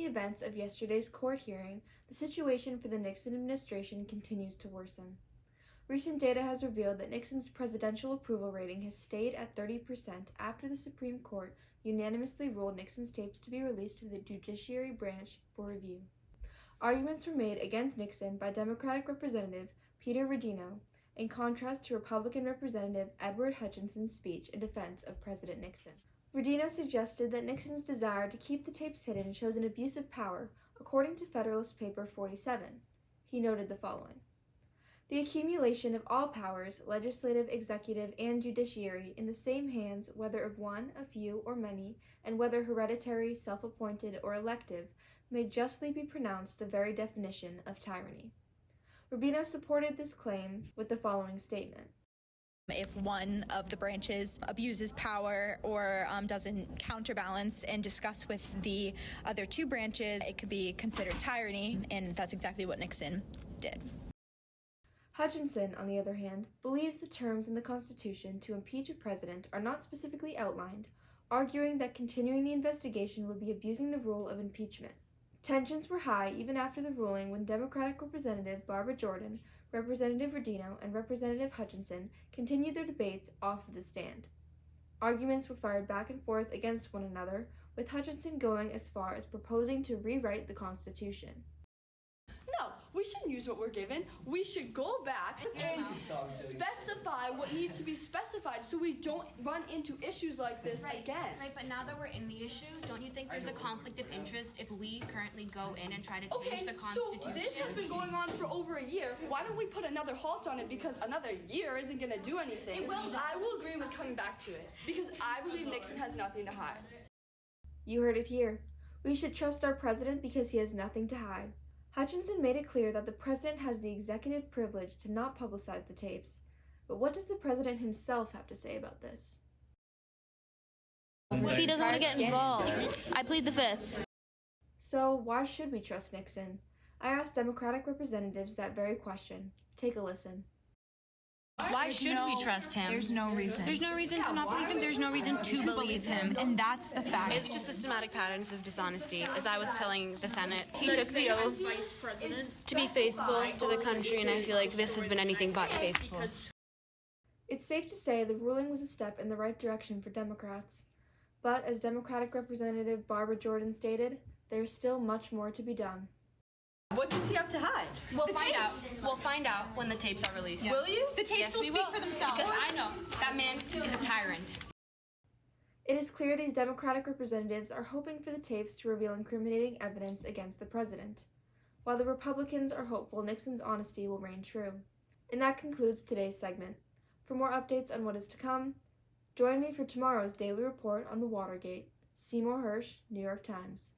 the events of yesterday's court hearing, the situation for the Nixon administration continues to worsen. Recent data has revealed that Nixon's presidential approval rating has stayed at 30% after the Supreme Court unanimously ruled Nixon's tapes to be released to the Judiciary Branch for review. Arguments were made against Nixon by Democratic Representative Peter Rodino, in contrast to Republican Representative Edward Hutchinson's speech in defense of President Nixon. Rodino suggested that Nixon's desire to keep the tapes hidden shows an abuse of power, according to Federalist Paper 47. He noted the following: "The accumulation of all powers, legislative, executive, and judiciary, in the same hands, whether of one, a few, or many, and whether hereditary, self-appointed, or elective, may justly be pronounced the very definition of tyranny." Rubino supported this claim with the following statement: "If one of the branches abuses power or doesn't counterbalance and discuss with the other two branches, it could be considered tyranny, and that's exactly what Nixon did." Hutchinson, on the other hand, believes the terms in the Constitution to impeach a president are not specifically outlined, arguing that continuing the investigation would be abusing the rule of impeachment. Tensions were high even after the ruling when Democratic Representative Barbara Jordan, Representative Rodino, and Representative Hutchinson continued their debates off of the stand. Arguments were fired back and forth against one another, with Hutchinson going as far as proposing to rewrite the Constitution. No, we shouldn't use what we're given. We should go back and specify what needs to be specified so we don't run into issues like this again. Right, but now that we're in the issue, don't you think there's a conflict of interest if we currently go in and try to change the Constitution? So this has been going on for over a year. Why don't we put another halt on it, because another year isn't going to do anything? I will agree with coming back to it, because I believe Nixon has nothing to hide. You heard it here. We should trust our president because he has nothing to hide. Hutchinson made it clear that the president has the executive privilege to not publicize the tapes. But what does the president himself have to say about this? If he doesn't want to get involved, I plead the fifth. So why should we trust Nixon? I asked Democratic representatives that very question. Take a listen. Why should we trust him? There's no reason. There's no reason to not believe him. There's no reason to believe him. And that's the fact. It's just systematic patterns of dishonesty. As I was telling the Senate, he took the oath to be faithful to the country, and I feel like this has been anything but faithful. It's safe to say the ruling was a step in the right direction for Democrats. But as Democratic Representative Barbara Jordan stated, there's still much more to be done. What does he have to hide? We'll find out. We'll find out when the tapes are released. Yeah. Will you? The tapes will speak for themselves. Because I know that man is a tyrant. It is clear these Democratic representatives are hoping for the tapes to reveal incriminating evidence against the president, while the Republicans are hopeful Nixon's honesty will reign true. And that concludes today's segment. For more updates on what is to come, join me for tomorrow's daily report on the Watergate. Seymour Hirsch, New York Times.